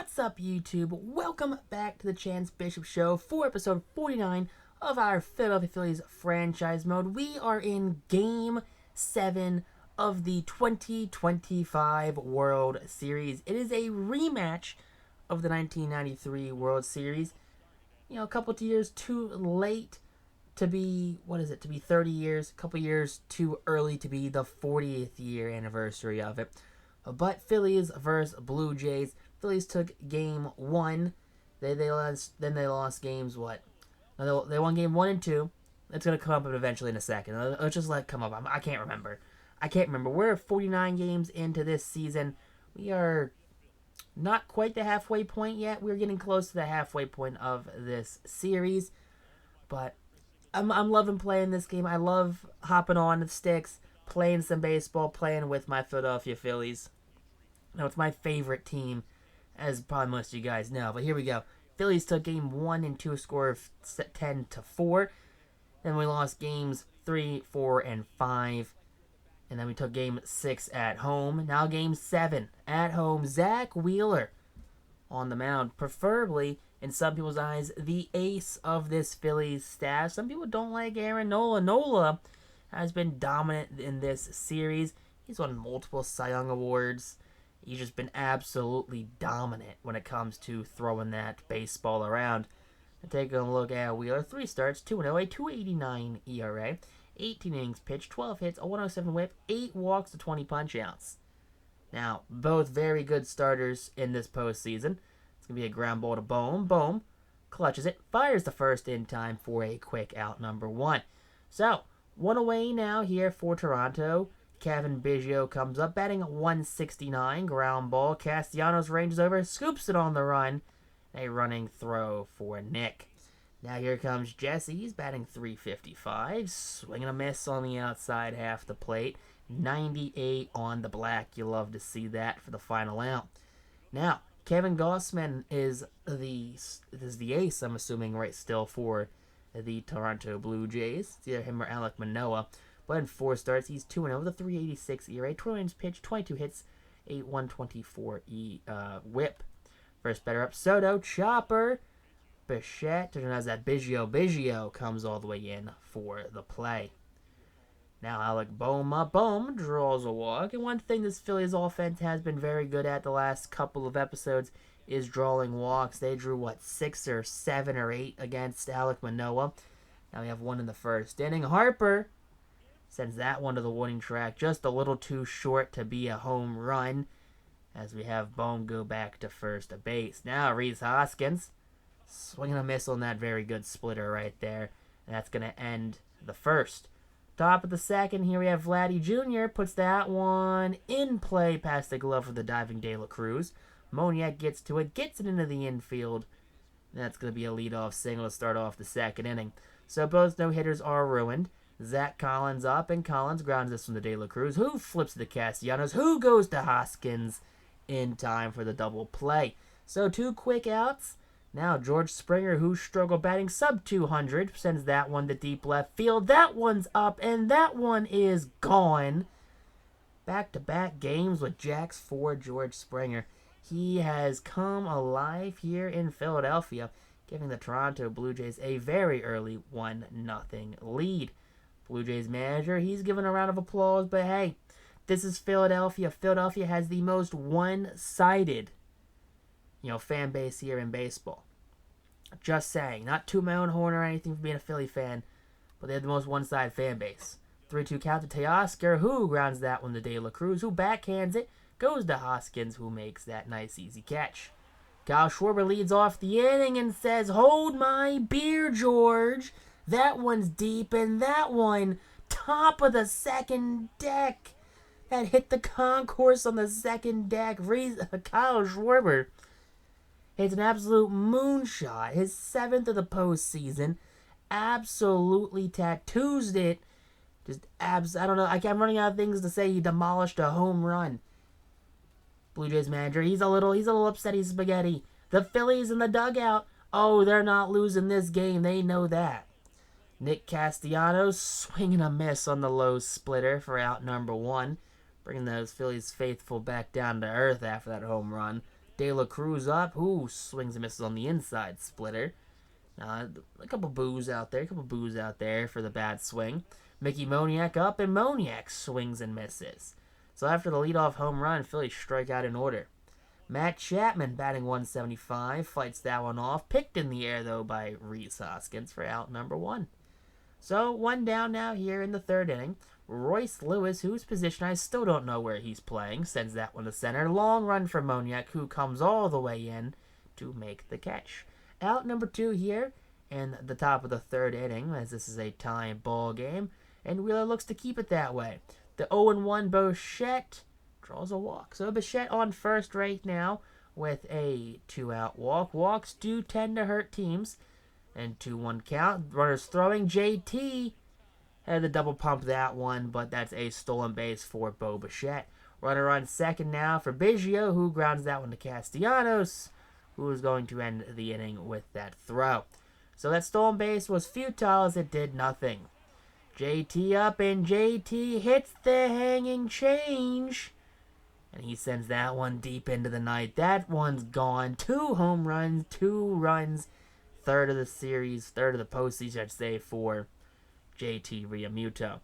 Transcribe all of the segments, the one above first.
What's up, YouTube? Welcome back to the Chance Bishop Show for episode 49 of our Philadelphia Phillies franchise mode. We are in Game 7 of the 2025 World Series. It is a rematch of the 1993 World Series. You know, a couple of years too late to be, to be 30 years, a couple years too early to be the 40th year anniversary of it. But Phillies versus Blue Jays. Phillies took game 1. Then they lost games what? They won game 1 and 2. It's gonna come up eventually in a second. Let's just let it come up. I can't remember. We're 49 games into this season. We are not quite the halfway point yet. We're getting close to the halfway point of this series. But I'm loving playing this game. I love hopping on the sticks, playing some baseball, playing with my Philadelphia Phillies. Now, it's my favorite team, as probably most of you guys know. But here we go. Phillies took game 1 and 2, score of 10-4. Then we lost games 3, 4, and 5. And then we took game 6 at home. Now game 7 at home. Zach Wheeler on the mound. Preferably, in some people's eyes, the ace of this Phillies staff. Some people don't like Aaron Nola. Nola has been dominant in this series. He's won multiple Cy Young Awards. He's just been absolutely dominant when it comes to throwing that baseball around. And taking a look at Wheeler, 3 starts, 2-0, a 2.89 ERA, 18 innings pitched, 12 hits, a 107 whip, 8 walks to 20 punch-outs. Now, both very good starters in this postseason. It's going to be a ground ball to Bohm. Bohm clutches it, fires the first in time for a quick out number 1. So, 1 away now here for Toronto. Kevin Biggio comes up, batting 169, ground ball. Castellanos ranges over, scoops it on the run. A running throw for Nick. Now here comes Jesse. He's batting 355, swinging a miss on the outside half the plate. 98 on the black. You love to see that for the final out. Now, Kevin Gausman is the ace, I'm assuming, right still for the Toronto Blue Jays. It's either him or Alek Manoah. But in 4 starts, he's 2-0 with a 3.86 ERA, 20 innings pitched, 22 hits, a 124 whip. First batter up, Soto, chopper, Bichette, turns out that Biggio comes all the way in for the play. Now Alec Bohm up, Bohm draws a walk, and one thing this Phillies offense has been very good at the last couple of episodes is drawing walks. They drew, 6 or 7 or 8 against Alek Manoah. Now we have 1 in the first inning. Harper sends that one to the warning track, just a little too short to be a home run, as we have Bohm go back to first base. Now Rhys Hoskins swinging a miss on that very good splitter right there, and that's going to end the first. Top of the second, here we have Vladdy Jr. puts that one in play past the glove of the diving De La Cruz. Moniak gets to it, gets it into the infield. That's going to be a leadoff single to start off the second inning. So both no-hitters are ruined. Zach Collins up, and Collins grounds this from the De La Cruz, who flips to Castellanos, who goes to Hoskins in time for the double play. So 2 quick outs. Now George Springer, who struggled batting sub-200, sends that one to deep left field. That one's up, and that one is gone. Back-to-back games with jacks for George Springer. He has come alive here in Philadelphia, giving the Toronto Blue Jays a very early 1-0 lead. Blue Jays manager, he's given a round of applause, but hey, this is Philadelphia. Philadelphia has the most one-sided, fan base here in baseball. Just saying, not to my own horn or anything for being a Philly fan, but they have the most one-sided fan base. 3-2 count to Teoscar, who grounds that one to De La Cruz, who backhands it, goes to Hoskins, who makes that nice easy catch. Kyle Schwarber leads off the inning and says, "Hold my beer, George." That one's deep, and that one, top of the second deck. That hit the concourse on the second deck. Kyle Schwarber hits an absolute moonshot. His 7th of the postseason. Absolutely tattoos it. I don't know. I'm running out of things to say. He demolished a home run. Blue Jays manager, he's a little upset. He's spaghetti. The Phillies in the dugout. Oh, they're not losing this game. They know that. Nick Castellanos swinging a miss on the low splitter for out number 1, bringing those Phillies faithful back down to earth after that home run. De La Cruz up. Ooh, swings and misses on the inside splitter. A couple boos out there for the bad swing. Mickey Moniak up, and Moniak swings and misses. So after the leadoff home run, Phillies strike out in order. Matt Chapman batting 175, fights that one off. Picked in the air, though, by Rhys Hoskins for out number 1. So, one down now here in the third inning. Royce Lewis, whose position I still don't know where he's playing, sends that one to center. Long run for Moniak, who comes all the way in to make the catch. Out number 2 here in the top of the third inning, as this is a tie ball game, and Wheeler looks to keep it that way. The 0-1 Bichette draws a walk. So Bichette on first right now with a 2-out walk. Walks do tend to hurt teams. And 2-1 count. Runners throwing. JT had to double pump that one, but that's a stolen base for Bo Bichette. Runner on second now for Biggio, who grounds that one to Castellanos, who is going to end the inning with that throw. So that stolen base was futile as it did nothing. JT up, and JT hits the hanging change. And he sends that one deep into the night. That one's gone. 2 home runs, 2 runs. Third of the series, third of the postseason, I'd say, for JT Realmuto.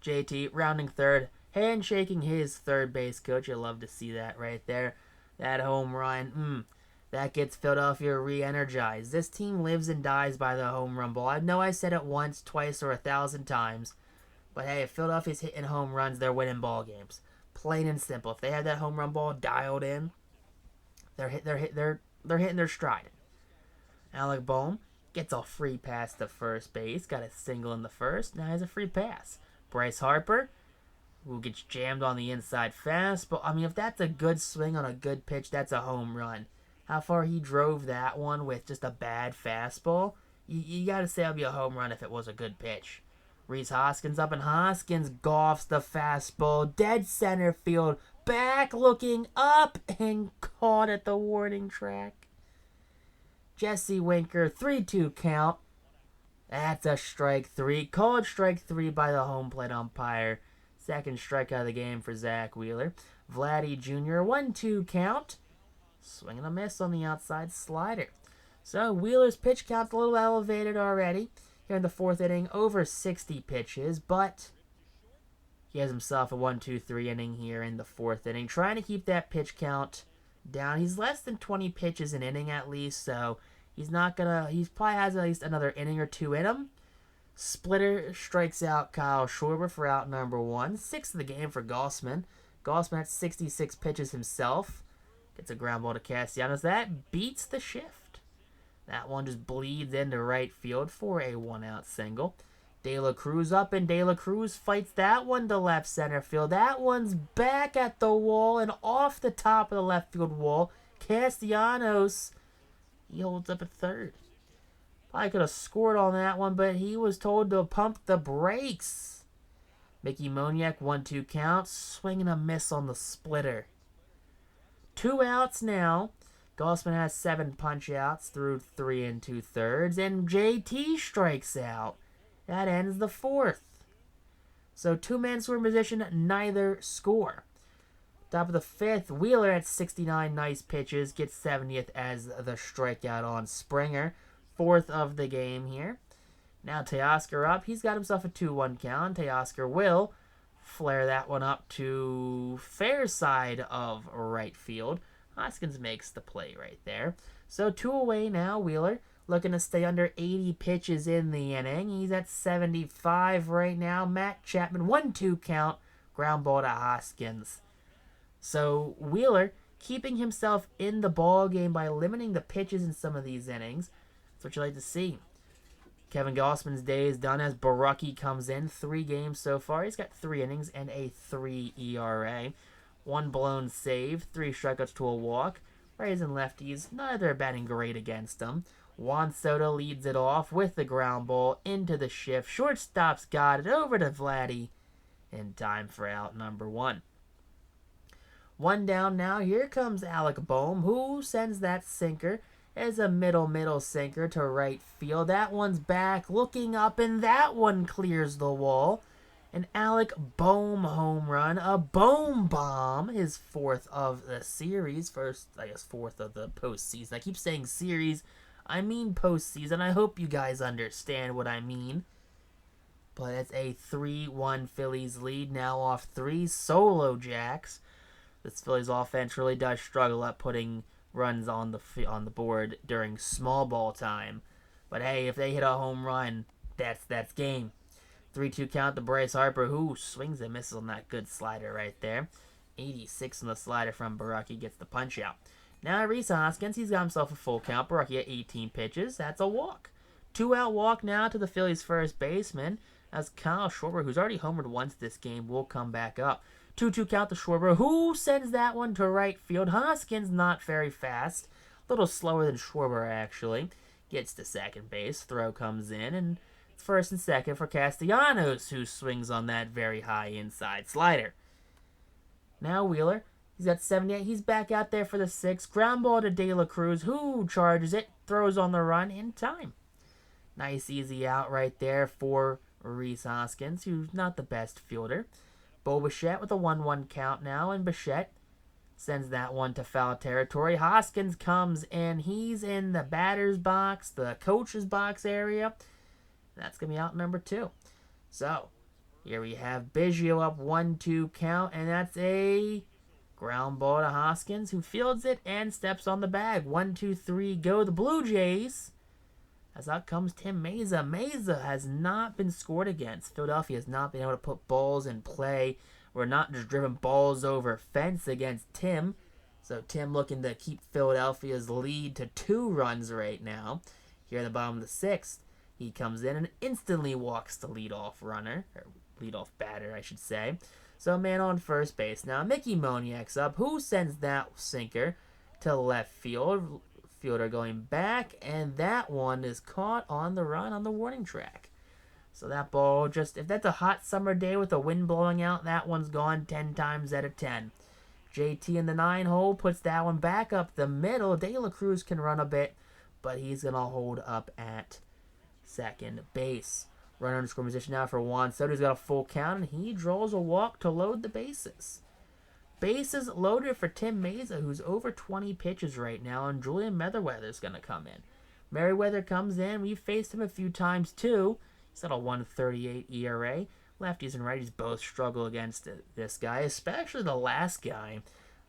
JT rounding third, handshaking his third base coach. You love to see that right there. That home run, that gets Philadelphia re-energized. This team lives and dies by the home run ball. I know I said it once, twice, or 1,000 times, but hey, if Philadelphia's hitting home runs, they're winning ball games. Plain and simple. If they have that home run ball dialed in, they're hitting their stride. Alec Bohm gets a free pass to first base. Got a single in the first. Now has a free pass. Bryce Harper, who gets jammed on the inside fastball. I mean, if that's a good swing on a good pitch, that's a home run. How far he drove that one with just a bad fastball, you got to say it would be a home run if it was a good pitch. Rhys Hoskins up, and Hoskins golfs the fastball. Dead center field. Back looking up and caught at the warning track. Jesse Winker, 3-2 count. That's a strike 3. Called strike 3 by the home plate umpire. Second strikeout of the game for Zach Wheeler. Vladdy Jr., 1-2 count. Swing and a miss on the outside slider. So Wheeler's pitch count's a little elevated already. Here in the fourth inning, over 60 pitches, but he has himself a 1-2-3 inning here in the fourth inning. Trying to keep that pitch count down. He's less than 20 pitches an inning at least, so he probably has at least another inning or 2 in him. Splitter strikes out Kyle Schwarber for out number 1. 6th of the game for Gausman. Gausman had 66 pitches himself. Gets a ground ball to Castellanos. That beats the shift. That one just bleeds into right field for a 1-out single. De La Cruz up, and De La Cruz fights that one to left center field. That one's back at the wall and off the top of the left field wall. Castellanos, he holds up at third. Probably could have scored on that one, but he was told to pump the brakes. Mickey Moniak, 1-2 count, swinging a miss on the splitter. 2 outs now. Gausman has 7 punch-outs through 3 2/3, and JT strikes out. That ends the fourth. So 2-man scoring position, neither score. Top of the fifth, Wheeler at 69 nice pitches, gets 70th as the strikeout on Springer. 4th of the game here. Now Teoscar up. He's got himself a 2-1 count. Teoscar will flare that one up to fair side of right field. Hoskins makes the play right there. So 2 away now, Wheeler. Looking to stay under 80 pitches in the inning. He's at 75 right now. Matt Chapman, 1-2 count. Ground ball to Hoskins. So Wheeler keeping himself in the ball game by limiting the pitches in some of these innings. That's what you like to see. Kevin Gausman's day is done as Baraki comes in. 3 games so far. He's got 3 innings and a 3 ERA. 1 blown save, 3 strikeouts to a walk. Rays and lefties, neither batting great against him. Juan Soto leads it off with the ground ball into the shift. Shortstop's got it over to Vladdy in time for out number 1. 1 down now. Here comes Alec Bohm, who sends that sinker as a middle sinker to right field. That one's back, looking up, and that one clears the wall. An Alec Bohm home run, a Bohm bomb, his fourth of the series, first, I guess, fourth of the postseason. I keep saying series, I mean postseason. I hope you guys understand what I mean. But it's a 3-1 Phillies lead, now off 3 solo jacks. This Phillies offense really does struggle at putting runs on the board during small ball time. But hey, if they hit a home run, that's game. 3-2 count to Bryce Harper, who swings and misses on that good slider right there. 86 on the slider from Baraki, gets the punch out. Now Rhys Hoskins, he's got himself a full count. Baraki at 18 pitches, that's a walk. 2-out walk now to the Phillies first baseman, as Kyle Schwarber, who's already homered once this game, will come back up. 2-2 count to Schwarber, who sends that one to right field. Hoskins not very fast, a little slower than Schwarber actually. Gets to second base, throw comes in, and first and second for Castellanos, who swings on that very high inside slider. Now Wheeler, he's got 78, he's back out there for the 6th. Ground ball to De La Cruz, who charges it, throws on the run in time. Nice easy out right there for Rhys Hoskins, who's not the best fielder. Bo Bichette with a 1-1 count now, and Bichette sends that one to foul territory. Hoskins comes and he's in the batter's box, the coach's box area. That's going to be out number 2. So, here we have Biggio up 1-2 count, and that's a ground ball to Hoskins, who fields it and steps on the bag. 1-2-3, go the Blue Jays. As out comes Tim Meza. Meza has not been scored against. Philadelphia has not been able to put balls in play. We're not just driven balls over fence against Tim. So Tim looking to keep Philadelphia's lead to 2 runs right now. Here in the bottom of the 6th, he comes in and instantly walks the leadoff runner. Or leadoff batter, I should say. So man on first base. Now Mickey Moniak's up. Who sends that sinker to left field? Fielder going back, and that one is caught on the run on the warning track. So that ball just, if that's a hot summer day with the wind blowing out, that one's gone 10 times out of 10. JT in the 9 hole puts that one back up the middle. De La Cruz can run a bit, but he's going to hold up at second base. Runner in scoring position now for Juan Soto. He's got a full count, and he draws a walk to load the bases. Bases loaded for Tim Meza, who's over 20 pitches right now, and Julian Merryweather's going to come in. Merryweather comes in. We've faced him a few times, too. He's got a 1.38 ERA. Lefties and righties both struggle against this guy, especially the last guy,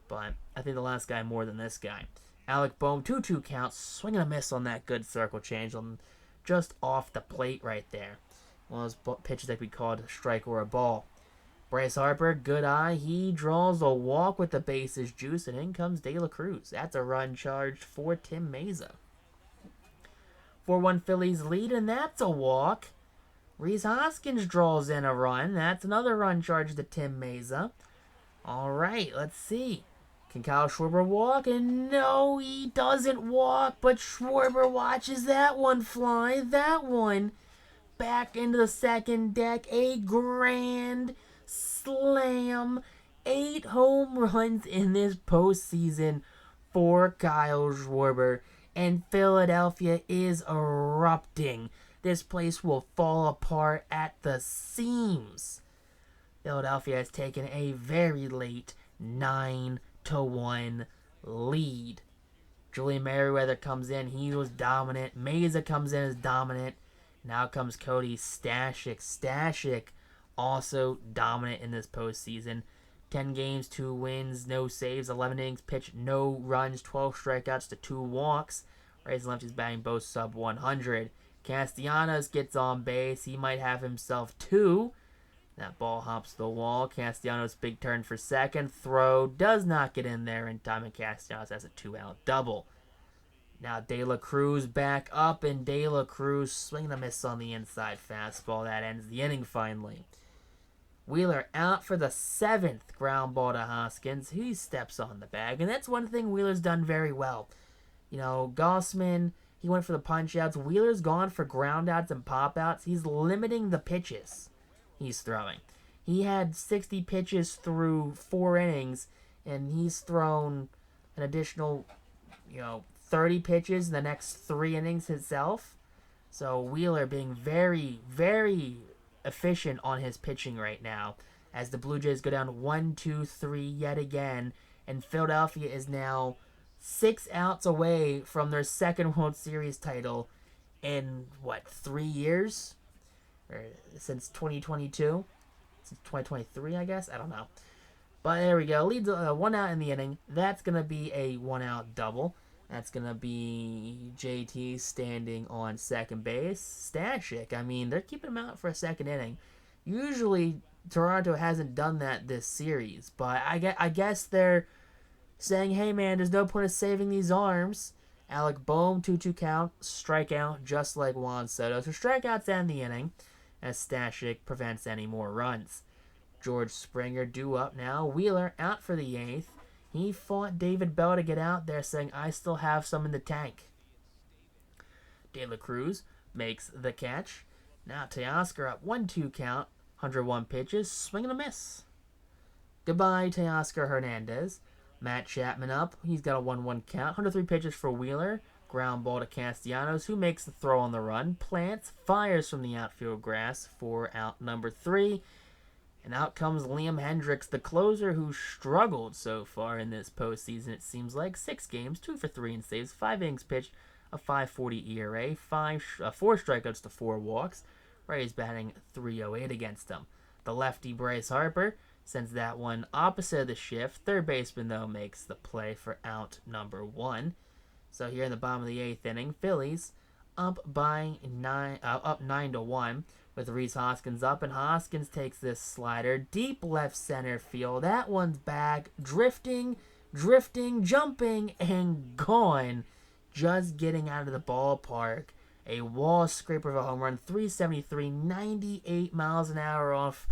but I think the last guy more than this guy. Alec Bohm, 2-2 count, swinging a miss on that good circle change, on just off the plate right there. One of those pitches that we called a strike or a ball. Bryce Harper, good eye. He draws a walk with the bases juice, and in comes De La Cruz. That's a run charged for Tim Meza. 4-1 Phillies lead, and that's a walk. Rhys Hoskins draws in a run. That's another run charged to Tim Meza. All right, let's see. Can Kyle Schwarber walk? And no, he doesn't walk, but Schwarber watches that one fly. That one back into the second deck. A grand slam. 8 home runs in this postseason for Kyle Schwarber. And Philadelphia is erupting. This place will fall apart at the seams. Philadelphia has taken a very late 9-1 lead. Julian Merryweather comes in. He was dominant. Meza comes in as dominant. Now comes Cody Stashik. Stashik also dominant in this postseason. 10 games, 2 wins, no saves, 11 innings pitched, no runs, 12 strikeouts to 2 walks. Rays and lefties batting both sub 100. Castellanos gets on base. He might have himself 2. That ball hops the wall. Castellanos big turn for second. Throw does not get in there in time, and Castellanos has a 2-out double. Now De La Cruz back up, and De La Cruz swinging a miss on the inside fastball. That ends the inning finally. Wheeler out for the 7th ground ball to Hoskins. He steps on the bag, and that's one thing Wheeler's done very well. You know, Gossman, he went for the punch-outs. Wheeler's gone for ground-outs and pop-outs. He's limiting the pitches he's throwing. He had 60 pitches through 4 innings, and he's thrown an additional, 30 pitches in the next 3 innings himself. So Wheeler being very, very efficient on his pitching right now, as the Blue Jays go down 1-2-3 yet again, and Philadelphia is now 6 outs away from their second World Series title in, 3 years? Or since 2022? Since 2023, I guess? I don't know. But there we go. Leads 1 out in the inning. That's going to be a 1-out double. That's going to be JT standing on second base. Stashik, I mean, they're keeping him out for a second inning. Usually, Toronto hasn't done that this series. But I guess they're saying, hey, man, there's no point of saving these arms. Alec Boehm, 2-2 count, strikeout, just like Juan Soto. So strikeouts end the inning, as Stashik prevents any more runs. George Springer due up now. Wheeler out for the 8th. He fought David Bell to get out there, saying, I still have some in the tank. De La Cruz makes the catch. Now Teoscar up 1-2 count. 101 pitches. Swing and a miss. Goodbye, Teoscar Hernandez. Matt Chapman up. He's got a 1-1 count. 103 pitches for Wheeler. Ground ball to Castellanos, who makes the throw on the run. Plants, fires from the outfield grass for out number 3. And out comes Liam Hendricks, the closer, who struggled so far in this postseason. It seems like 6 games, 2 for 3 in saves, 5 innings pitched, a 5.40 ERA, 4 strikeouts to 4 walks. Rays batting .308 against him. The lefty Bryce Harper sends that one opposite of the shift. Third baseman, though, makes the play for out number 1. So here in the bottom of the 8th inning, Phillies up 9-1. With Rhys Hoskins up, and Hoskins takes this slider deep left center field. That one's back, drifting, jumping, and gone. Just getting out of the ballpark. A wall scraper of a home run, 373, 98 miles an hour off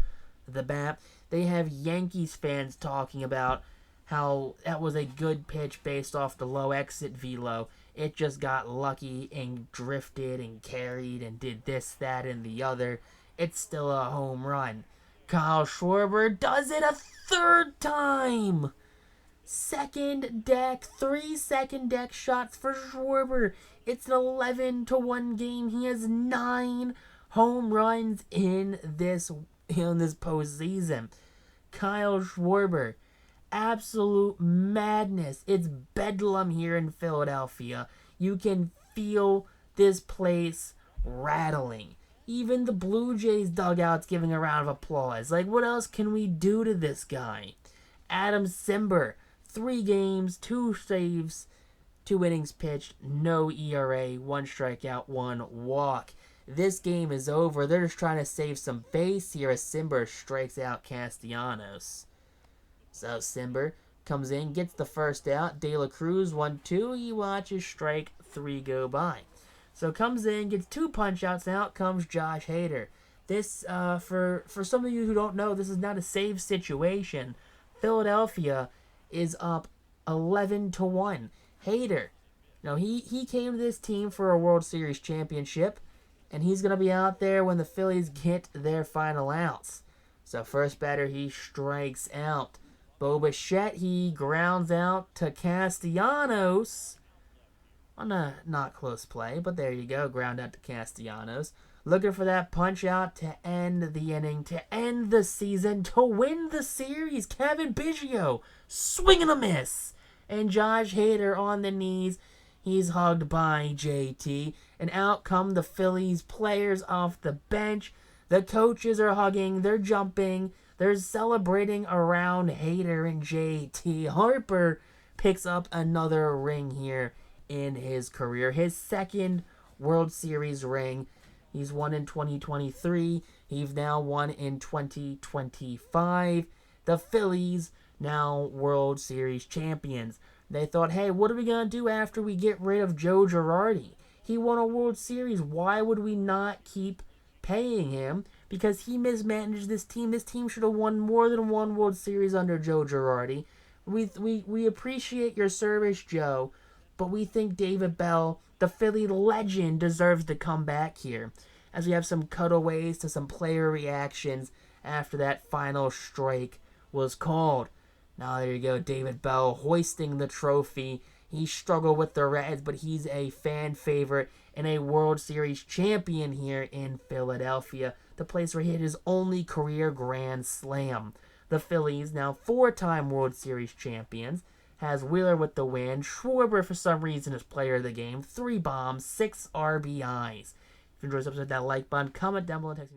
the bat. They have Yankees fans talking about how that was a good pitch based off the low exit velo. It just got lucky and drifted and carried and did this, that, and the other. It's still a home run. Kyle Schwarber does it a 3rd time. 3 second deck shots for Schwarber. It's an 11-1 game. He has 9 home runs in this postseason. Kyle Schwarber. Absolute madness. It's bedlam here in Philadelphia. You can feel this place rattling. Even the Blue Jays dugout's giving a round of applause. Like, what else can we do to this guy? Adam Simber, 3 games, 2 saves, 2 innings pitched, no ERA, 1 strikeout, 1 walk. This game is over. They're just trying to save some face here as Simber strikes out Castellanos. So Simber comes in, gets the first out. De La Cruz 1-2. He watches strike 3 go by. So comes in, gets 2 punch outs, and out comes Josh Hader. This, for some of you who don't know, this is not a save situation. Philadelphia is up 11-1. Hader, he came to this team for a World Series championship, and he's going to be out there when the Phillies get their final outs. So first batter, he strikes out. Bo Bichette, he grounds out to Castellanos on a not close play, but there you go, ground out to Castellanos. Looking for that punch out to end the inning, to end the season, to win the series. Kevin Biggio, swing and a miss. And Josh Hader on the knees. He's hugged by JT. And out come the Phillies players off the bench. The coaches are hugging, they're jumping. They're celebrating around Hader and JT. Harper picks up another ring here in his career. His 2nd World Series ring. He's won in 2023. He's now won in 2025. The Phillies now World Series champions. They thought, hey, what are we going to do after we get rid of Joe Girardi? He won a World Series. Why would we not keep paying him? Because he mismanaged this team. This team should have won more than 1 World Series under Joe Girardi. We appreciate your service, Joe, but we think David Bell, the Philly legend, deserves to come back here. As we have some cutaways to some player reactions after that final strike was called. Now there you go, David Bell hoisting the trophy. He struggled with the Reds, but he's a fan favorite and a World Series champion here in Philadelphia, the place where he hit his only career grand slam. The Phillies, now 4-time World Series champions, has Wheeler with the win. Schwarber, for some reason, is player of the game. 3 bombs, 6 RBIs. If you enjoyed this episode, that like button, comment down below, and text me.